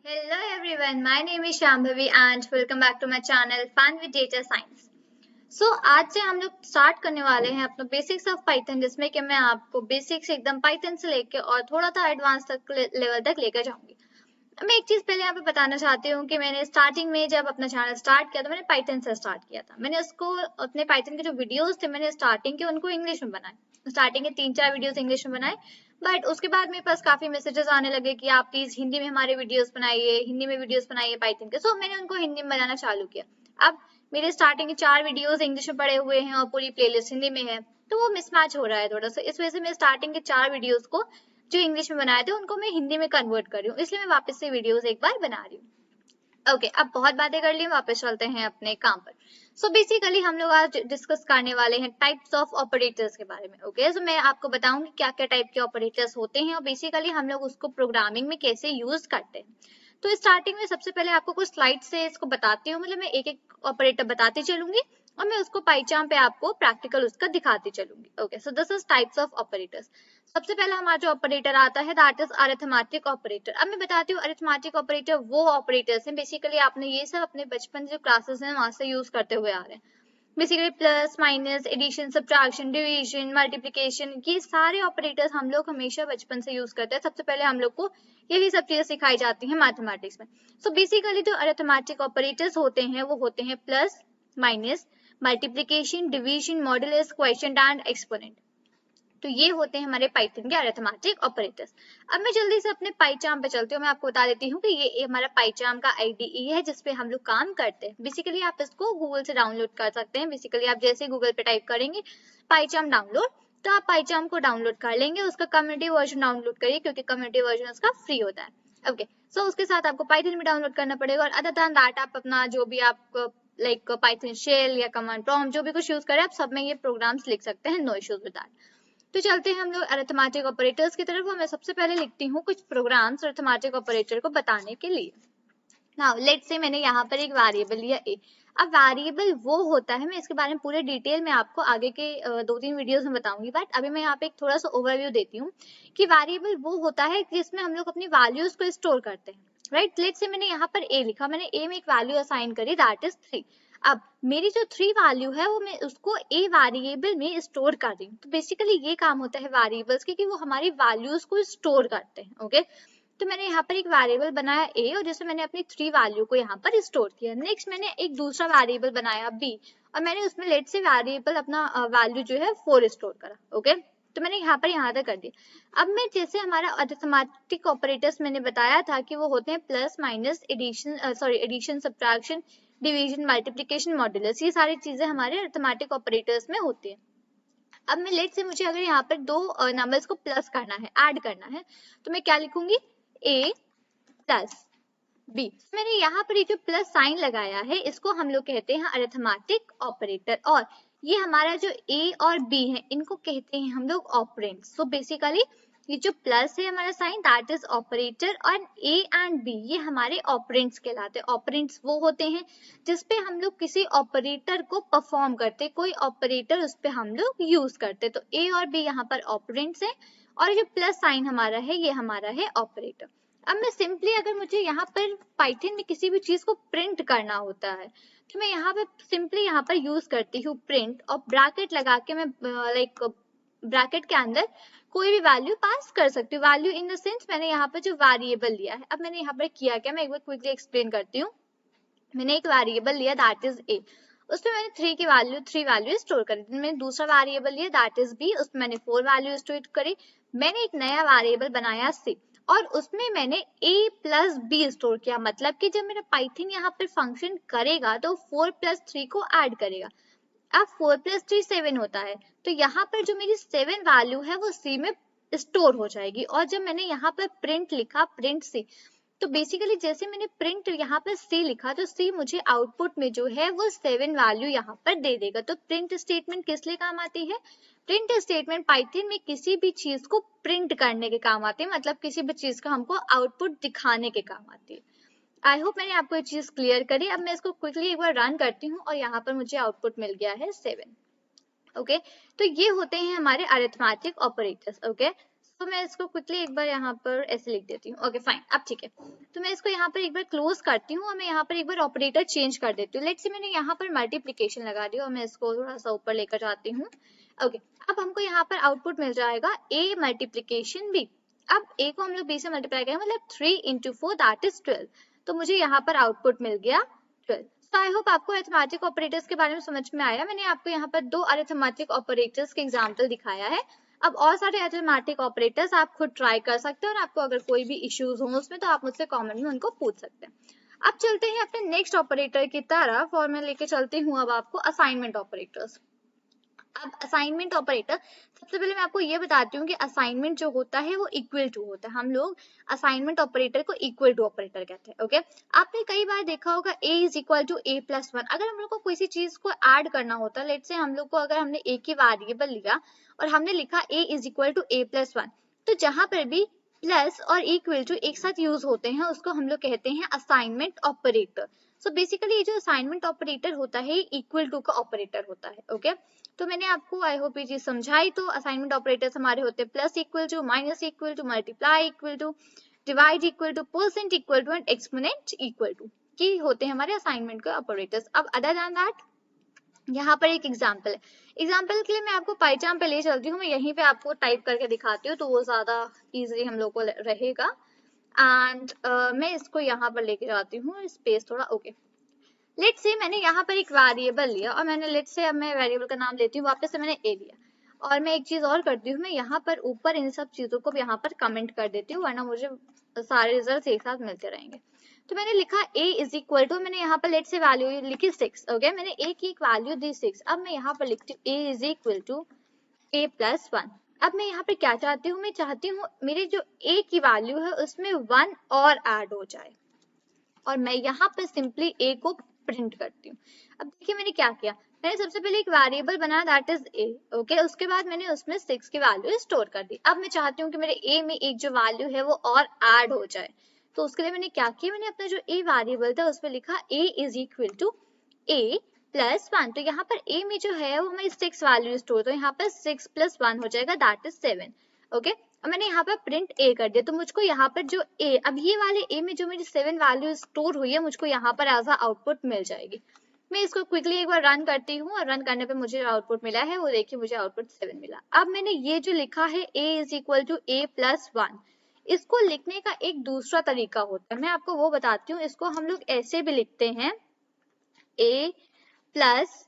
Hello everyone, my name is Shambhavi and welcome back to my channel Fun with Data Science. आज से हम लोग start करने वाले हैं अपना बेसिक्स ऑफ पाइथन, जिसमें कि मैं आपको बेसिक्स एकदम पाइथन से लेके और थोड़ा सा एडवांस तक लेवल तक लेकर जाऊंगी। मैं एक चीज पहले यहाँ पे बताना चाहती हूँ कि मैंने स्टार्टिंग में जब अपना चैनल स्टार्ट किया तो मैंने पाइथन से स्टार्ट किया था। मैंने उसको अपने पाइथन के जो वीडियोस थे मैंने स्टार्टिंग के उनको इंग्लिश में बनाए। स्टार्टिंग के 3-4 वीडियोस इंग्लिश में बनाए, बट उसके बाद मेरे पास काफी मैसेजेस आने लगे कि आप प्लीज हिंदी में हमारे वीडियोस बनाइए, हिंदी में वीडियोस बनाइए पाइथन के। सो मैंने उनको हिंदी में बनाना चालू किया। अब मेरे स्टार्टिंग के 4 वीडियोस इंग्लिश में पड़े हुए हैं और पूरी प्लेलिस्ट हिंदी में है, तो वो मिसमैच हो रहा है थोड़ा सा। इस वजह से मैं स्टार्टिंग के 4 वीडियोस को जो इंग्लिश में बनाए थे उनको मैं हिंदी में कन्वर्ट कर रही हूँ, इसलिए मैं वापस से वीडियोस एक बार बना रही हूँ। ओके, अब बहुत बातें कर ली, वापस चलते हैं अपने काम पर। सो बेसिकली हम लोग आज डिस्कस करने वाले हैं टाइप्स ऑफ ऑपरेटर्स के बारे में। ओके, सो मैं आपको बताऊंगी क्या क्या टाइप के ऑपरेटर्स होते हैं और बेसिकली हम लोग उसको प्रोग्रामिंग में कैसे यूज करते हैं। तो स्टार्टिंग में सबसे पहले आपको कुछ स्लाइड से इसको बताती हूँ, मतलब मैं एक एक ऑपरेटर बताती चलूंगी और मैं उसको पाइचार्म पे आपको प्रैक्टिकल उसका दिखाती चलूंगी। Okay, so this is types of operators. सबसे पहला हमारा जो ऑपरेटर आता है दैट इज अरिथमेटिक ऑपरेटर। अब मैं बताती हूँ अरिथमेटिक ऑपरेटर वो ऑपरेटर्स हैं, बेसिकली आपने ये सब अपने बचपन जो क्लासेस हैं वहां से यूज करते हुए आ रहे हैं। Basically plus, minus, addition, subtraction, division, multiplication, ये सारे ऑपरेटर्स हम लोग हमेशा बचपन से यूज करते हैं। सबसे पहले हम लोग को यही सब चीजें सिखाई जाती हैं मैथमेटिक्स में। सो बेसिकली जो अरिथमेटिक ऑपरेटर्स होते हैं वो होते हैं plus, minus, multiplication, division, modulus, quotient and exponent. तो ये होते हैं हमारे पाइथन के अरिथमेटिक ऑपरेटर्स। अब मैं जल्दी से अपने पाइचार्म पे चलती हूँ। मैं आपको बता देती हूँ कि ये हमारा पाइचार्म का आईडीई है जिसपे हम लोग काम करते हैं। बेसिकली आप इसको गूगल से डाउनलोड कर सकते हैं। बेसिकली आप जैसे गूगल पे टाइप करेंगे पाइचार्म डाउनलोड, तो आप पाइचार्म को डाउनलोड कर लेंगे। उसका कम्युनिटी वर्जन डाउनलोड करिए क्योंकि कम्युनिटी वर्जन उसका फ्री होता है। ओके, सो उसके साथ आपको पाइथन भी डाउनलोड करना पड़ेगा, और अदर देन दैट आप अपना जो भी आप लाइक पाइथन शेल या कमांड प्रॉम्प्ट जो भी कुछ यूज करें आप सब में ये प्रोग्राम्स लिख सकते हैं, नो इश्यूज विद दैट। तो चलते हैं हम लोग अरिथमेटिक ऑपरेटर्स की तरफ। मैं सबसे पहले लिखती हूँ कुछ प्रोग्राम्स अरिथमेटिक ऑपरेटर को बताने के लिए। नाउ लेट्स से मैंने यहाँ पर एक वेरिएबल लिया ए। अब वेरिएबल वो होता है, मैं इसके बारे में पूरे डिटेल में आपको आगे के 2-3 वीडियोस में बताऊंगी, बट अभी मैं यहाँ पे एक थोड़ा सा ओवरव्यू देती हूँ कि वेरिएबल वो होता है जिसमें हम लोग अपनी वैल्यूज को स्टोर करते हैं। राइट, लेट्स से मैंने यहाँ पर ए लिखा, मैंने ए में एक वैल्यू असाइन करी दैट इज 3। अब मेरी जो 3 वैल्यू है वो मैं उसको ए वेरिएबल में स्टोर कर रही हूँ। तो बेसिकली ये काम होता है वेरिएबल्स के कि वो हमारी वैल्यूज को स्टोर करते हैं। ओके, तो मैंने यहाँ पर एक वेरिएबल बनाया a और जिसमें मैंने अपनी 3 वैल्यू को यहाँ पर स्टोर किया। नेक्स्ट मैंने एक दूसरा वेरिएबल बनाया b और मैंने उसमें लेट से वेरिएबल अपना वैल्यू जो है 4 स्टोर करा। ओके, तो मैंने यहाँ तक कर दिया। अब मैं जैसे हमारा अरिथमेटिक ऑपरेटर्स मैंने बताया था कि वो होते हैं plus, minus, addition, subtraction, division, multiplication, modulus, ये सारी चीजें हमारे अरिथमेटिक ऑपरेटर्स में होती है। अब मैं लेट से मुझे अगर यहाँ पर दो नंबर्स को प्लस करना है, ऐड करना है, तो मैं क्या लिखूंगी a प्लस b। मैंने यहाँ पर ये जो प्लस साइन लगाया है इसको हम लोग कहते हैं अरिथमेटिक ऑपरेटर, और ये हमारा जो a और b है इनको कहते हैं हम लोग ऑपरेंड्स। सो बेसिकली ये जो प्लस है हमारा साइन दैट इज ऑपरेटर, और a एंड b ये हमारे ऑपरेंड्स कहलाते हैं। ऑपरेंड्स वो होते हैं जिसपे हम लोग किसी ऑपरेटर को परफॉर्म करते, कोई ऑपरेटर उस पे हम लोग यूज करते। तो a और b यहाँ पर ऑपरेंड्स है और जो प्लस साइन हमारा है ये हमारा है ऑपरेटर। अब मैं सिंपली अगर मुझे यहाँ पर पाइथन में किसी भी चीज को प्रिंट करना होता है तो मैं यहाँ पर सिंपली यहाँ पर यूज करती हूँ प्रिंट, और ब्रैकेट लगा के मैं लाइक ब्रैकेट के अंदर कोई भी वैल्यू पास कर सकती हूँ। वैल्यू इन द सेंस मैंने यहाँ पर जो वेरिएबल लिया है। अब मैंने यहाँ पर किया क्या, मैं एक बार क्विकली एक्सप्लेन करती हूँ। मैंने एक वेरिएबल लिया दैट इज a, उसमें मैंने 3 वैल्यू स्टोर करी। मैंने दूसरा वेरिएबल लिया दैट इज b, उसमें मैंने 4 वैल्यू स्टोर करी। मैंने एक नया वेरिएबल बनाया c और उसमें मैंने a प्लस b स्टोर किया। मतलब कि जब मेरा पाइथन यहाँ पर फंक्शन करेगा तो 4 प्लस 3 को ऐड करेगा। अब 4 प्लस 3 7 होता है, तो यहाँ पर जो मेरी 7 वैल्यू है वो c में स्टोर हो जाएगी। और जब मैंने यहाँ पर प्रिंट लिखा, प्रिंट c, तो बेसिकली जैसे मैंने प्रिंट यहाँ पर c लिखा तो c मुझे आउटपुट में जो है वो 7 वैल्यू यहाँ पर दे देगा। तो प्रिंट स्टेटमेंट किस लिए काम आती है? प्रिंट स्टेटमेंट पाइथन में किसी भी चीज को प्रिंट करने के काम आती है, मतलब किसी भी चीज का हमको आउटपुट दिखाने के काम आती है। आई होप मैंने आपको ये चीज क्लियर करी। अब मैं इसको क्विकली एक बार रन करती हूँ और यहाँ पर मुझे आउटपुट मिल गया है 7। ओके, तो ये होते हैं हमारे अरिथमेटिक ऑपरेटर्स। ओके, तो मैं इसको क्विकली एक बार यहाँ पर ऐसे लिख देती हूँ। ओके फाइन, अब ठीक है, तो मैं इसको यहाँ पर एक बार क्लोज करती हूँ और मैं यहाँ पर एक बार ऑपरेटर चेंज कर देती हूँ। लेट्स से मैंने यहाँ पर मल्टीप्लीकेशन लगा दी और मैं इसको थोड़ा सा ऊपर लेकर जाती हूँ। ओके, अब हमको यहाँ पर आउटपुट मिल जाएगा a मल्टीप्लीकेशन b। अब a को हम लोग b से मल्टीप्लाई करेंगे, मतलब 3 into 4 दैट इज 12। तो मुझे यहाँ पर आउटपुट मिल गया 12। सो आई होप आपको अरिथमेटिक ऑपरेटर्स के बारे में समझ में आया। मैंने आपको यहाँ पर 2 अरिथमेटिक ऑपरेटर्स के एग्जाम्पल दिखाया है। अब और सारे अरिथमेटिक ऑपरेटर्स आप खुद ट्राई कर सकते हैं और आपको अगर कोई भी इश्यूज हो उसमें तो आप मुझसे कमेंट में उनको पूछ सकते हैं। अब चलते हैं अपने नेक्स्ट ऑपरेटर की तरफ और मैं लेके चलती हूँ अब आपको असाइनमेंट ऑपरेटर्स। अब असाइनमेंट ऑपरेटर, सबसे पहले मैं आपको ये बताती हूँ कि असाइनमेंट जो होता है वो इक्वल टू होता है। हम लोग असाइनमेंट ऑपरेटर को इक्वल टू ऑपरेटर कहते हैं। ओके, आपने कई बार देखा होगा a is equal to a plus 1। अगर हम लोग को किसी चीज को ऐड करना होता है, लेट्स से हम लोग को अगर हमने a की वेरिएबल लिया और हमने लिखा a is equal to a plus 1, तो जहां पर भी प्लस और इक्वल टू एक साथ यूज होते हैं उसको हम लोग कहते हैं असाइनमेंट ऑपरेटर। सो बेसिकली ये जो असाइनमेंट ऑपरेटर होता है इक्वल टू का ऑपरेटर होता है। ओके, तो मैंने आपको आई होप ये चीज समझाई। तो असाइनमेंट ऑपरेटर्स हमारे होते हैं plus equal to, minus equal to, multiply equal to, divide equal to, percent equal to and exponent equal to, ये होते हैं हमारे असाइनमेंट के ऑपरेटर्स। अब अदर देन दैट यहाँ पर एक एग्जाम्पल है। एग्जाम्पल के लिए मैं आपको पाइचार्म पे ले चलती हूँ, मैं यहीं पे आपको टाइप करके दिखाती हूँ तो वो ज्यादा इजीली हम लोग को रहेगा। एंड मैं इसको यहाँ पर लेके जाती हूँ, स्पेस थोड़ा। ओके, लेट्स से मैंने यहाँ पर एक वेरिएबल लिया और मैंने लेट्स से अब मैं वेरिएबल का नाम लेती हूँ, वापस से मैंने a लिया और मैं एक चीज और करती हूँ, मैं यहाँ पर ऊपर इन सब चीजों को यहाँ पर कमेंट कर देती हूँ वरना मुझे सारे रिजल्ट एक साथ मिलते रहेंगे। तो मैंने लिखा a इज इक्वल टू, मैंने यहाँ पर लेट्स से वैल्यू लिखी 6। ओके, मैंने a की एक वैल्यू दी 6। अब मैं यहाँ पर लिखती हूँ a is equal to a plus 1। अब मैं यहाँ पर क्या चाहती हूँ, मैं चाहती हूँ मेरी जो a की वैल्यू है उसमें 1 और ऐड हो जाए और मैं यहाँ पर सिंपली a को प्रिंट करती हूँ। अब देखिए मैंने क्या किया, मैंने सबसे पहले एक वेरिएबल बनाया दैट इज a। ओके, उसके बाद मैंने उसमें 6 की वैल्यू स्टोर कर दी। अब मैं चाहती हूँ कि मेरे a में एक जो वैल्यू है वो और ऐड हो जाए, तो उसके लिए मैंने क्या किया, मैंने अपना जो a वेरिएबल था उसमें लिखा a is equal to a plus 1। तो यहाँ पर a में जो है वो हमारी 6 वैल्यू स्टोर, तो यहाँ पर 6 प्लस 1 हो जाएगा दैट इज 7। ओके, अब मैंने यहाँ पर प्रिंट a कर दिया, तो मुझको यहाँ पर जो a, अब ये वाले a में जो मेरी 7 वैल्यू स्टोर हुई है मुझको यहाँ पर एज अ आउटपुट मिल जाएगी। मैं इसको क्विकली एक बार रन करती हूँ और रन करने पे मुझे आउटपुट मिला है वो देखिए, मुझे आउटपुट 7 मिला। अब मैंने ये जो लिखा है a is equal to a plus 1, इसको लिखने का एक दूसरा तरीका होता है, मैं आपको वो बताती हूँ। इसको हम लोग ऐसे भी लिखते हैं a प्लस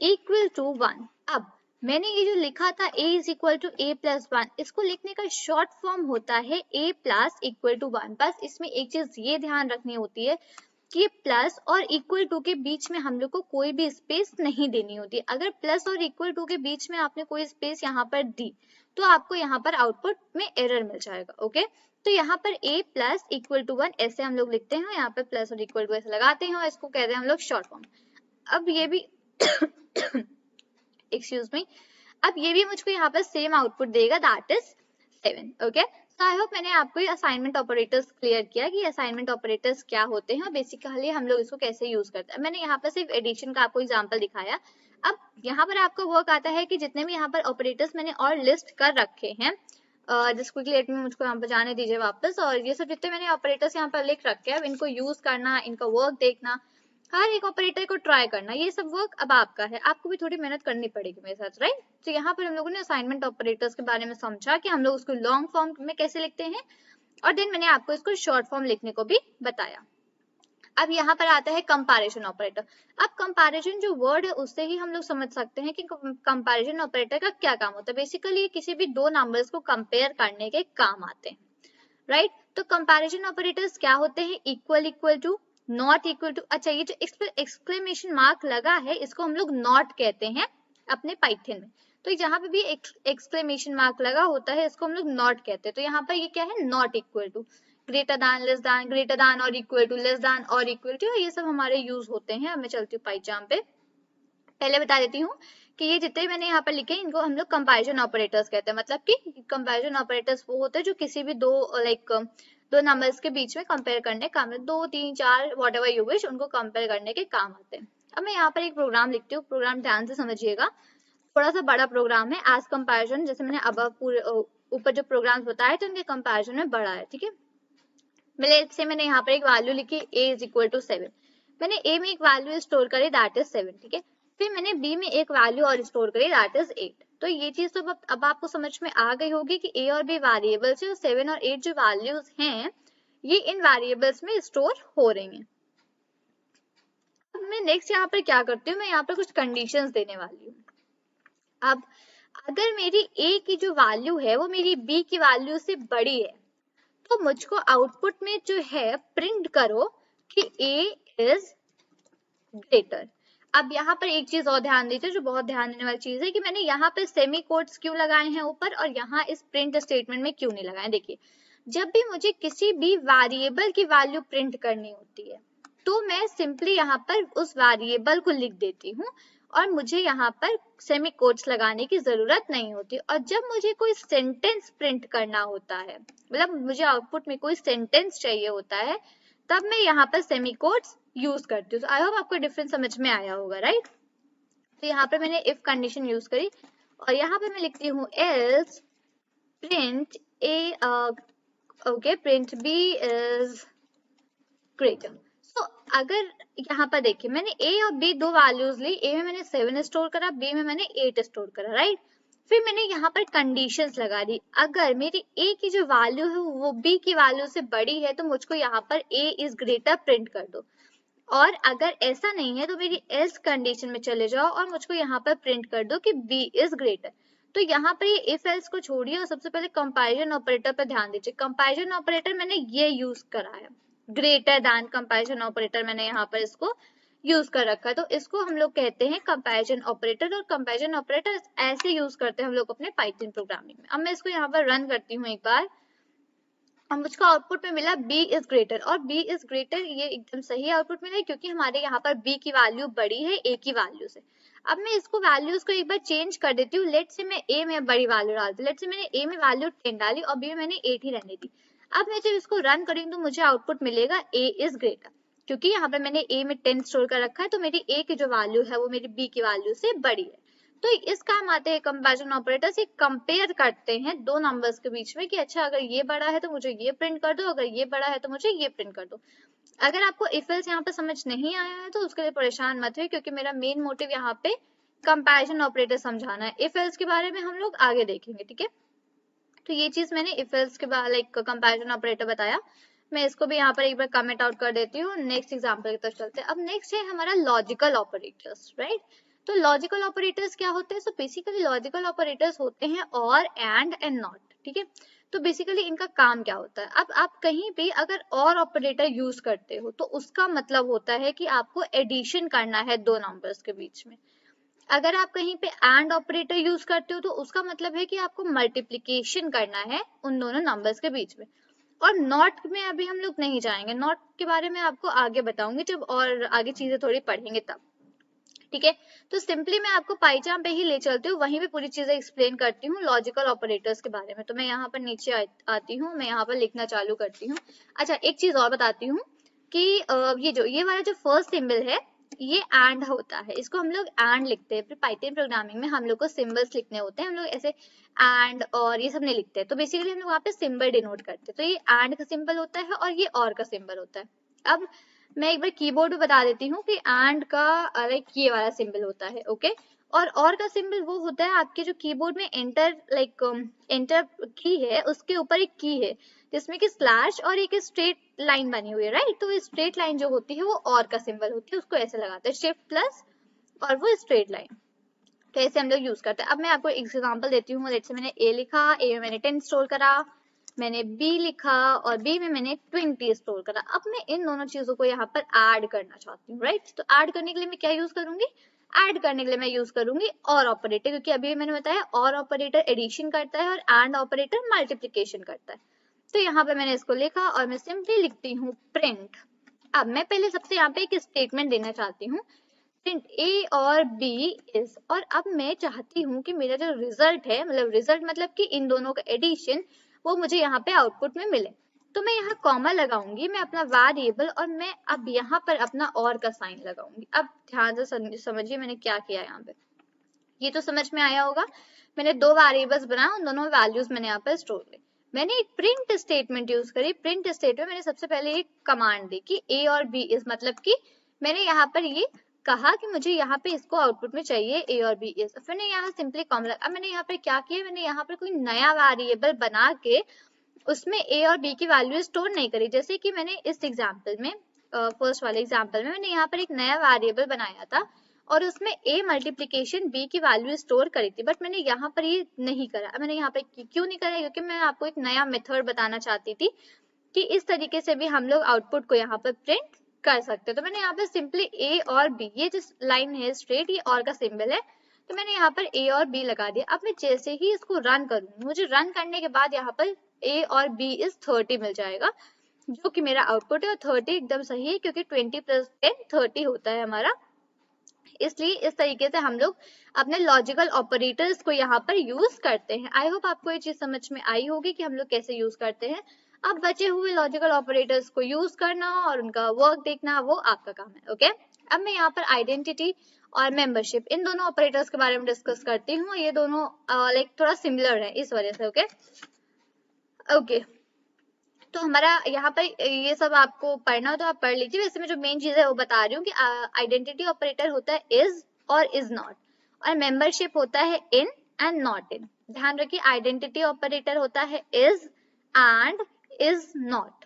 इक्वल टू 1। अब मैंने ये जो लिखा था a is equal to a plus 1, इसको लिखने का शॉर्ट फॉर्म होता है a प्लस इक्वल टू 1। बस इसमें एक चीज ये ध्यान रखनी होती है कि प्लस और इक्वल टू के बीच में हम लोग को कोई भी स्पेस नहीं देनी होती। अगर प्लस और इक्वल टू के बीच में आपने कोई स्पेस यहाँ पर दी तो आपको यहाँ पर आउटपुट में एरर मिल जाएगा। ओके, तो यहाँ पर a प्लस इक्वल टू 1 ऐसे हम लोग लिखते हैं, यहाँ पर प्लस और इक्वल टू ऐसे लगाते हैं और इसको कहते हैं हम लोग शॉर्ट फॉर्म। अब ये भी एक्सक्यूज मी, अब ये भी मुझको यहाँ पर सेम आउटपुट देगा दैट इज 7। ओके, तो आई होप मैंने आपको ये असाइनमेंट ऑपरेटर्स क्लियर किया कि असाइनमेंट ऑपरेटर्स क्या होते हैं और बेसिकली हम लोग इसको कैसे यूज करते हैं। मैंने यहाँ पर सिर्फ एडिशन का आपको एग्जांपल दिखाया। अब यहाँ पर आपको वर्क आता है कि जितने भी यहाँ पर ऑपरेटर्स मैंने और लिस्ट कर रखे हैं, जस्ट क्विकली लेट में मुझको यहाँ पर जाने दीजिए वापस, और ये सब जितने मैंने ऑपरेटर्स यहाँ पर लिख रखे हैं इनको यूज करना, इनका वर्क देखना, हर एक ऑपरेटर को ट्राई करना, ये सब वर्क अब आपका है, आपको भी थोड़ी मेहनत करनी पड़ेगी मेरे साथ, राइट। तो यहाँ पर हम लोगों ने असाइनमेंट ऑपरेटर्स के बारे में समझा कि हम लोग उसको लॉन्ग फॉर्म में कैसे लिखते हैं और देन मैंने आपको इसको शॉर्ट फॉर्म लिखने को भी बताया। अब यहाँ पर आता है कंपैरिजन ऑपरेटर। अब कंपैरिजन जो वर्ड है उससे ही हम लोग समझ सकते हैं कि कंपैरिजन ऑपरेटर का क्या काम होता है। बेसिकली किसी भी दो नंबर्स को कंपेयर करने के काम आते हैं, राइट। तो कंपैरिजन ऑपरेटर्स क्या होते हैं, equal, equal to, not equal to. अच्छा, ये जो एक्सक्लेमेशन मार्क लगा है इसको हम लोग नॉट कहते हैं अपने पाइथन में। तो जहां पे भी एक्सक्लेमेशन मार्क लगा होता है इसको हम लोग नॉट कहते हैं। तो यहाँ पर ये क्या है, not equal to, greater than, less than, greater than और इक्वल टू, लेस दैन और इक्वल टू, ये सब हमारे यूज होते हैं। अब मैं चलती हूँ पाइचार्म पे। पहले बता देती हूँ कि ये जितने मैंने यहाँ पर लिखे इनको हम लोग कंपैरिजन ऑपरेटर्स कहते हैं। मतलब कि कंपैरिजन ऑपरेटर्स वो होते हैं जो किसी भी दो नंबर्स के बीच में कंपेयर करने काम, 2, 3, 4 व्हाटएवर यू विश, उनको कंपेयर करने के काम आते हैं। अब मैं यहाँ पर एक प्रोग्राम लिखती हूँ, प्रोग्राम ध्यान से समझिएगा, थोड़ा सा बड़ा प्रोग्राम है एज कंपैरिजन, जैसे मैंने अब पूरे ऊपर जो प्रोग्राम्स बताए थे उनके कंपैरिजन में बड़ा है, ठीक है। मैंने यहाँ पर एक वैल्यू लिखी a इज इक्वल टू 7, मैंने a में एक वैल्यू स्टोर करी दैट इज 7, ठीक है। फिर मैंने b में एक वैल्यू और स्टोर करी दैट इज 8। तो ये चीज तो अब आपको समझ में आ गई होगी कि a और b वेरिएबल्स है और 7 और 8 जो वैल्यूज हैं ये इन वेरिएबल्स में स्टोर हो रही हैं। अब मैं नेक्स्ट यहाँ पर क्या करती हूँ, मैं यहाँ पर कुछ कंडीशंस देने वाली हूँ। अब अगर मेरी a की जो वैल्यू है वो मेरी b की वैल्यू से बड़ी है तो मुझको आउटपुट में जो है प्रिंट करो कि a इज ग्रेटर। अब यहाँ पर एक चीज और ध्यान दीजिए जो बहुत ध्यान देने वाली चीज है कि मैंने यहाँ पे सेमी कोट्स क्यों लगाए हैं ऊपर और यहाँ इस प्रिंट स्टेटमेंट में क्यों नहीं लगाए। देखिए जब भी मुझे किसी भी वेरिएबल की वैल्यू प्रिंट करनी होती है तो मैं सिंपली यहाँ पर उस वेरिएबल को लिख देती हूँ और मुझे यहाँ पर सेमी कोट्स लगाने की जरूरत नहीं होती। और जब मुझे कोई सेंटेंस प्रिंट करना होता है, मतलब मुझे आउटपुट में कोई सेंटेंस चाहिए होता है, तब मैं यहाँ पर सेमी कोट्स यूज करती हूँ। आई होप आपको डिफरेंस समझ में आया होगा, राइट। तो यहाँ पर मैंने इफ कंडीशन यूज करी और यहाँ पर मैं लिखती हूँ else print print b is greater. तो अगर यहाँ पर देखिए मैंने a और b दो वैल्यूज ली, a में मैंने 7 स्टोर करा, b में मैंने 8 स्टोर करा, राइट। फिर मैंने यहाँ पर कंडीशंस लगा दी, अगर मेरी a की जो वैल्यू है वो b की वैल्यू से बड़ी है तो मुझको यहाँ पर a इज ग्रेटर प्रिंट कर दो, और अगर ऐसा नहीं है तो मेरी एल्स कंडीशन में चले जाओ और मुझको यहाँ पर प्रिंट कर दो कि b इज ग्रेटर। तो यहाँ पर ये इफ एल्स को छोड़िए और सबसे पहले कंपैरिजन ऑपरेटर पर ध्यान दीजिए। कंपैरिजन ऑपरेटर मैंने ये यूज करा है, ग्रेटर दैन कंपैरिजन ऑपरेटर मैंने यहाँ पर इसको यूज कर रखा है, तो इसको हम लोग कहते हैं कंपैरिजन ऑपरेटर। और कंपैरिजन ऑपरेटर ऐसे यूज करते हैं हम लोग अपने पाइथन प्रोग्रामिंग में। अब मैं इसको यहाँ पर रन करती हूँ एक बार और मुझको आउटपुट में मिला b इज ग्रेटर, और b इज ग्रेटर ये एकदम सही आउटपुट मिला है क्योंकि हमारे यहाँ पर b की वैल्यू बड़ी है a की वैल्यू से। अब मैं इसको वैल्यूज को एक बार चेंज कर देती हूँ। लेट से मैं a में बड़ी वैल्यू डालती हूँ, लेट से मैंने a में वैल्यू 10 डाली और b में मैंने 8 ही रहने दी। अब मैं जब इसको रन करूंगी तो मुझे आउटपुट मिलेगा a इज ग्रेटर, क्योंकि यहाँ पर मैंने a में 10 स्टोर कर रखा है तो मेरी a की जो वैल्यू है वो मेरी b की वैल्यू से बड़ी है। तो इस काम आते हैं कंपैरिजन ऑपरेटर्स, ये कंपेयर करते हैं दो नंबर्स के बीच में कि अच्छा अगर ये बड़ा है तो मुझे ये प्रिंट कर दो, अगर ये बड़ा है तो मुझे ये प्रिंट कर दो। अगर आपको इफ एल्स यहाँ पे समझ नहीं आया है तो उसके लिए परेशान मत हुए, क्योंकि मेरा मेन मोटिव यहाँ पे कंपैरिजन ऑपरेटर समझाना है। इफ एल्स के बारे में हम लोग आगे देखेंगे, ठीक है। तो ये चीज मैंने इफ एल्स के बाद लाइक कंपैरिजन ऑपरेटर बताया, मैं इसको भी यहाँ पर एक बार कमेंट आउट कर देती हूँ। नेक्स्ट एग्जांपल की तरफ चलते हैं। अब नेक्स्ट है हमारा लॉजिकल ऑपरेटर्स, राइट। तो लॉजिकल ऑपरेटर्स क्या होते हैं? सो बेसिकली लॉजिकल ऑपरेटर्स होते हैं और एंड नॉट, ठीक है। तो बेसिकली इनका काम क्या होता है? अब आप कहीं भी अगर और ऑपरेटर यूज करते हो तो उसका मतलब होता है कि आपको एडिशन करना है दो नंबर्स के बीच में। अगर आप कहीं पे एंड ऑपरेटर यूज करते हो तो उसका मतलब है कि आपको मल्टीप्लिकेशन करना है उन दोनों नंबर्स के बीच में। और नॉट में अभी हम लोग नहीं जाएंगे, नॉट के बारे में आपको आगे बताऊंगी जब और आगे चीजें थोड़ी पढ़ेंगे तब, ठीक है। तो सिंपली मैं आपको पाइचाम पे ही ले चलती हूँ, वहीं पे पूरी चीजें एक्सप्लेन करती हूँ लॉजिकल ऑपरेटर्स के बारे में। तो मैं यहाँ पर नीचे आती हूँ, मैं यहाँ पर लिखना चालू करती हूँ। अच्छा एक चीज और बताती हूँ कि ये वाला जो फर्स्ट सिंबल है ये एंड होता है, इसको हम लोग एंड लिखते हैं। फिर पाइथन प्रोग्रामिंग में हम लोग को सिंबल्स लिखने होते हैं, हम लोग ऐसे एंड और ये सब नहीं लिखते हैं। तो बेसिकली हम लोग वहाँ पे सिंबल डिनोट करते हैं। तो ये एंड का सिंबल होता है और ये और का सिंबल होता है। अब मैं एक बार कीबोर्ड पे बता देती हूँ कि एंड का लाइक ये वाला सिंबल होता है, ओके। और का सिंबल वो होता है आपके जो कीबोर्ड में एंटर एंटर की है उसके ऊपर एक की है जिसमें कि स्लैश और एक स्ट्रेट लाइन बनी हुई है, राइट। तो स्ट्रेट लाइन जो होती है वो और का सिंबल होती है, उसको ऐसे लगाते हैं शिफ्ट प्लस और वो स्ट्रेट लाइन। तो ऐसे हम लोग यूज करते हैं। अब मैं आपको एग्जांपल देती हूँ। लेट्स से मैंने ए लिखा, ए में मैंने 10 स्टोर करा, मैंने बी लिखा और बी में मैंने 20 स्टोर करा। अब मैं इन दोनों चीजों को यहाँ पर ऐड करना चाहती हूँ, राइट। तो ऐड करने के लिए मैं क्या यूज करूंगी? ऐड करने के लिए मैं यूज करूंगी और ऑपरेटर, क्योंकि अभी मैंने बताया और ऑपरेटर एडिशन करता है और एंड ऑपरेटर मल्टीप्लिकेशन करता है। तो यहाँ पे मैंने इसको लिखा और मैं सिंपली लिखती हूँ प्रिंट। अब मैं पहले सबसे यहाँ पे एक स्टेटमेंट देना चाहती हूँ, प्रिंट ए और बी इज। और अब मैं चाहती हूँ कि मेरा जो रिजल्ट है, मतलब रिजल्ट मतलब कि इन दोनों का एडिशन, वो मुझे यहाँ पे आउटपुट में मिले। तो मैं यहाँ कॉमा लगाऊंगी, मैं अपना वेरिएबल, और मैं अब यहाँ पर अपना और का साइन लगाऊंगी। अब ध्यान से समझिए मैंने क्या किया यहाँ पे। ये तो समझ में आया होगा। मैंने दो वेरिएबल्स बनाए, उन दोनों वैल्यूज मैंने यहाँ पर स्टोर की। मैंने एक प्रिंट स्टेटमेंट यूज करी। प्रिंट स्टेटमेंट मैंने सबसे पहले एक कमांड दी कि ए और बी इज, मतलब कि मैंने यहाँ पर ये कहा कि मुझे यहाँ पे इसको आउटपुट में चाहिए ए और बी इज। मैंने यहाँ सिंपली कॉमन, अब मैंने यहाँ पर क्या किया, मैंने यहाँ पर कोई नया वेरिएबल बना के उसमें ए और बी की वैल्यू स्टोर नहीं करी। जैसे कि मैंने इस एग्जाम्पल में, फर्स्ट वाले एग्जाम्पल में मैंने यहाँ पर एक नया वेरिएबल बनाया था और उसमें a मल्टीप्लीकेशन b की वैल्यू स्टोर करी थी, बट मैंने यहाँ पर ये नहीं करा। मैंने यहाँ पर क्यों नहीं करा, क्योंकि मैं आपको एक नया मेथड बताना चाहती थी कि इस तरीके से भी हम लोग आउटपुट को यहाँ पर प्रिंट कर सकते हैं। तो मैंने यहाँ पर सिंपली a और b, ये जिस लाइन है स्ट्रेट, ये और का सिंबल है, तो मैंने यहाँ पर a और b लगा दिया। अब मैं जैसे ही इसको रन करूंगी, मुझे रन करने के बाद यहाँ पर a और b इज 30 मिल जाएगा, जो कि मेरा आउटपुट है। और 30 एकदम सही है क्योंकि 20 + 10 30 होता है हमारा। इसलिए इस तरीके से हम लोग अपने लॉजिकल ऑपरेटर्स को यहाँ पर यूज करते हैं। आई होप आपको ये चीज समझ में आई होगी कि हम लोग कैसे यूज करते हैं। अब बचे हुए लॉजिकल ऑपरेटर्स को यूज करना और उनका वर्क देखना, वो आपका काम है। ओके, अब मैं यहाँ पर आइडेंटिटी और मेंबरशिप, इन दोनों ऑपरेटर्स के बारे में डिस्कस करती हूँ। ये दोनों लाइक थोड़ा सिमिलर है इस वजह से। ओके, तो हमारा यहाँ पर ये सब आपको पढ़ना हो तो आप पढ़ लीजिए। वैसे मैं जो मेन चीज है वो बता रही हूँ कि आइडेंटिटी ऑपरेटर होता है इज और इज नॉट, और मेंबरशिप होता है इन एंड नॉट इन। ध्यान रखिए, आइडेंटिटी ऑपरेटर होता है इज एंड इज नॉट,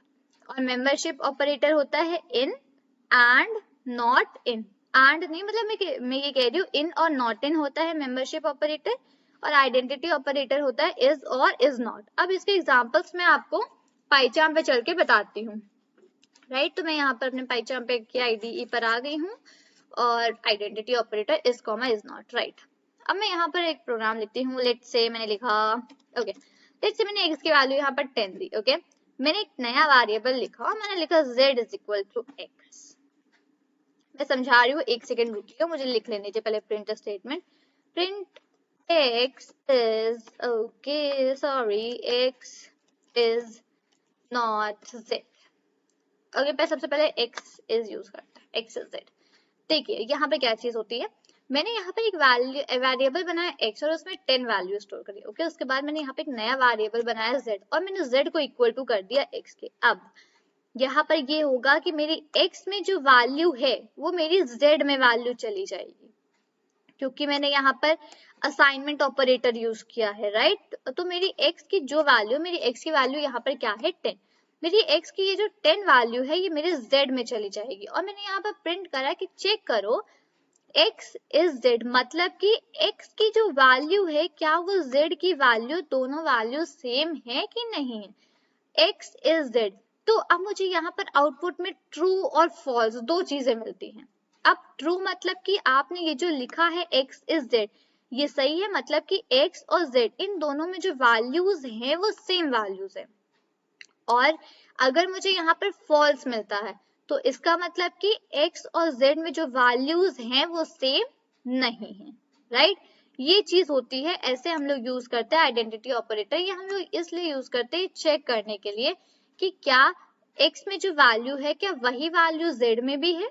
और मेंबरशिप ऑपरेटर होता है in and not in. And नहीं, मतलब मैं ये कह रही हूँ इन और नॉट इन होता है मेंबरशिप ऑपरेटर, और आइडेंटिटी ऑपरेटर होता है इज और इज नॉट। अब इसके एग्जांपल्स मैं आपको पाइचार्म पे चल के बताती हूँ। राइट, तो मैं यहाँ पर अपने पाइचार्म पे की आईडीई पर आ गई हूँ और identity operator is comma is not. Right, अब मैं यहाँ पर एक प्रोग्राम लिखती हूँ। लेट्स से मैंने लिखा, ओके, लेट्स से मैंने x की वैल्यू यहाँ पर 10 दी। ओके, मैंने एक नया वेरिएबल लिखा और मैंने लिखा z = x। मैं समझा रही हूँ, एक सेकेंड रुकिएगा, मुझे लिख लेने दीजिए पहले print statement. Print x is, okay, sorry, x is not z। Okay, पहले सबसे पहले x is यूज करते हैं, x is z। देखिए यहाँ पे क्या चीज होती है, मैंने यहाँ पे एक वेरिएबल बनाया x और उसमें 10 वैल्यू स्टोर करी। ओके, उसके बाद मैंने यहाँ पे एक नया वेरिएबल बनाया z और मैंने z को इक्वल टू कर दिया x के। अब यहाँ पर ये होगा कि मेरी x में जो वैल्यू है वो मेरी z में वैल्यू चली जाएगी, क्योंकि मैंने यहाँ पर असाइनमेंट ऑपरेटर यूज किया है। राइट, तो मेरी x की जो वैल्यू, मेरी x की वैल्यू यहाँ पर क्या है 10, मेरी x की ये जो 10 वैल्यू है ये मेरे z में चली जाएगी। और मैंने यहाँ पर प्रिंट करा कि चेक करो x is z, मतलब कि x की जो वैल्यू है क्या वो z की वैल्यू, दोनों वैल्यू सेम है कि नहीं है। x is z, तो अब मुझे यहाँ पर आउटपुट में ट्रू और फॉल्स दो चीजें मिलती हैं। अब ट्रू मतलब कि आपने ये जो लिखा है x is z, ये सही है, मतलब कि x और z इन दोनों में जो वैल्यूज हैं वो सेम वैल्यूज है। और अगर मुझे यहाँ पर फॉल्स मिलता है तो इसका मतलब कि x और z में जो वैल्यूज हैं वो सेम नहीं है। राइट, ये चीज होती है, ऐसे हम लोग यूज करते हैं आइडेंटिटी ऑपरेटर। ये हम लोग इसलिए यूज करते हैं चेक करने के लिए कि क्या x में जो वैल्यू है क्या वही वैल्यू z में भी है।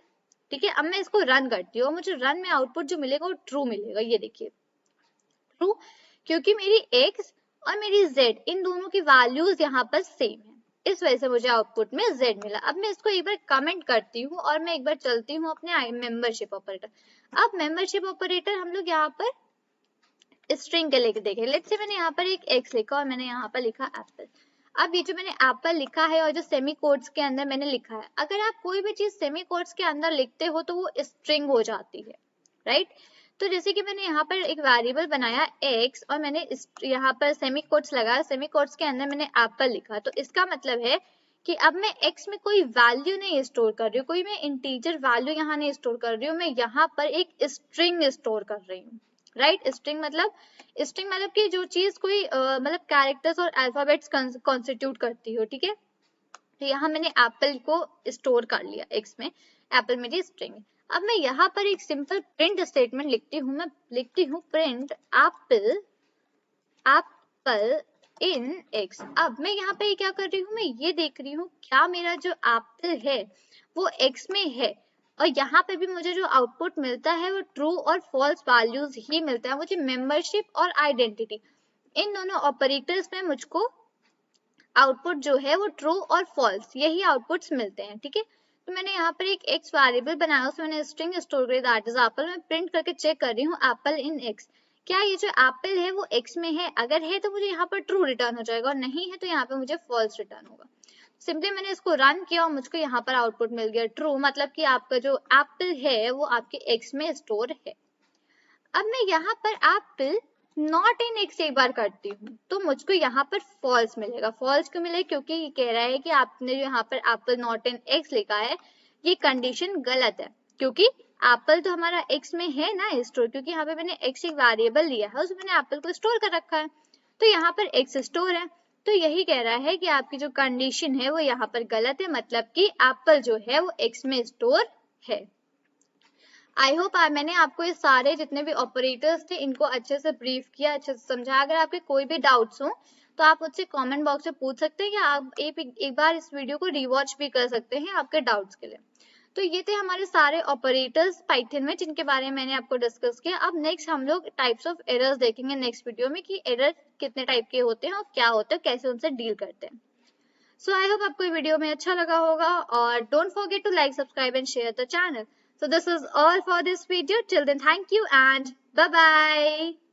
ठीक है, अब मैं इसको रन करती हूँ, मुझे रन में आउटपुट जो मिलेगा वो ट्रू मिलेगा। ये देखिए ट्रू, क्योंकि मेरी x और मेरी z इन दोनों की वैल्यूज यहाँ पर सेम है, इस वजह से मुझे आउटपुट में z मिला। अब मैं इसको एक बार कमेंट करती हूँ और मैं एक बार चलती हूँ अपने मेंबरशिप ऑपरेटर। अब मेंबरशिप ऑपरेटर हम लोग यहाँ पर स्ट्रिंग के लेके देखें। लेट्स से मैंने यहाँ पर एक x लिखा और मैंने यहाँ पर लिखा एप्पल। अब ये जो मैंने एप्पल लिखा है और जो सेमी कोट्स के अंदर मैंने लिखा है, अगर आप कोई भी चीज सेमी कोट्स के अंदर लिखते हो तो वो स्ट्रिंग हो जाती है। राइट, तो जैसे कि मैंने यहाँ पर एक वेरिएबल बनाया x और मैंने यहाँ पर सेमी कोट्स लगाया, सेमी कोट्स के अंदर मैंने एप्पल लिखा, तो इसका मतलब है कि अब मैं x में कोई वैल्यू नहीं स्टोर कर रही हूँ, कोई मैं इंटीजर वैल्यू यहाँ नहीं स्टोर कर रही हूँ, मैं यहाँ पर एक स्ट्रिंग स्टोर कर रही हूँ। राइट, स्ट्रिंग मतलब कि जो चीज कोई मतलब कैरेक्टर्स और अल्फाबेट्स कॉन्स्टिट्यूट करती हो। ठीक है, तो यहाँ मैंने एप्पल को स्टोर कर लिया x में, एप्पल मेरी स्ट्रिंग है। अब मैं यहाँ पर एक सिंपल प्रिंट स्टेटमेंट लिखती हूँ, मैं लिखती हूँ प्रिंट एप्पल इन x। अब मैं यहाँ पे क्या कर रही हूँ, मैं ये देख रही हूँ क्या मेरा जो एप्पल है वो x में है। और यहाँ पे भी मुझे जो आउटपुट मिलता है वो ट्रू और फॉल्स वैल्यूज ही मिलता है। मुझे मेंबरशिप और आइडेंटिटी इन दोनों ऑपरेटर्स में मुझको आउटपुट जो है वो ट्रू और फॉल्स यही आउटपुट्स मिलते हैं, ठीक है। तो मैंने यहाँ पर एक एक्स वेरिएबल बनाया, उसमें मैंने स्ट्रिंग स्टोर करी दैट इज एप्पल। मैं प्रिंट करके चेक कर रही हूँ एप्पल इन एक्स, क्या ये जो एप्पल है वो एक्स में है? अगर है तो मुझे यहाँ पर ट्रू रिटर्न हो जाएगा, और नहीं है तो यहाँ पे मुझे फॉल्स रिटर्न होगा। सिंपली मैंने इसको रन किया और मुझको यहाँ पर आउटपुट मिल गया ट्रू, मतलब कि आपका जो एप्पल है वो आपके एक्स में स्टोर है। अब मैं यहाँ पर एप्पल नॉट इन एक्स एक बार करती हूँ तो मुझको यहाँ पर फॉल्स मिलेगा। फॉल्स क्यों मिलेगा? क्योंकि ये कह रहा है कि आपने जो यहाँ पर एप्पल नॉट इन एक्स लिखा है ये कंडीशन गलत है, क्योंकि एप्पल तो हमारा एक्स में है ना स्टोर, क्योंकि यहाँ पे मैंने एक्स एक वेरिएबल लिया है उसमें मैंने एप्पल को स्टोर कर रखा है, तो यहाँ पर एक्स स्टोर है। तो यही कह रहा है कि आपकी जो कंडीशन है वो यहाँ पर गलत है, मतलब कि एप्पल जो है वो एक्स में स्टोर है। आई होप मैंने आपको ये सारे जितने भी ऑपरेटर्स थे इनको अच्छे से ब्रीफ किया, अच्छे से समझा। अगर आपके कोई भी डाउट्स हो तो आप मुझसे कमेंट बॉक्स में पूछ सकते हैं, या आप एक बार इस वीडियो को रिवॉच भी कर सकते हैं आपके डाउट्स के लिए। तो ये थे हमारे सारे ऑपरेटर्स पाइथन में जिनके बारे में मैंने आपको डिस्कस किया। अब नेक्स्ट हम लोग टाइप्स ऑफ एरर्स देखेंगे नेक्स्ट वीडियो में, कि एरर कितने टाइप के होते हैं और क्या होते हैं, कैसे उनसे डील करते हैं। So I hope आपको ये वीडियो में अच्छा लगा होगा, और don't forget to like, subscribe and share the channel. So this is all for this video. Till then, thank you and bye bye.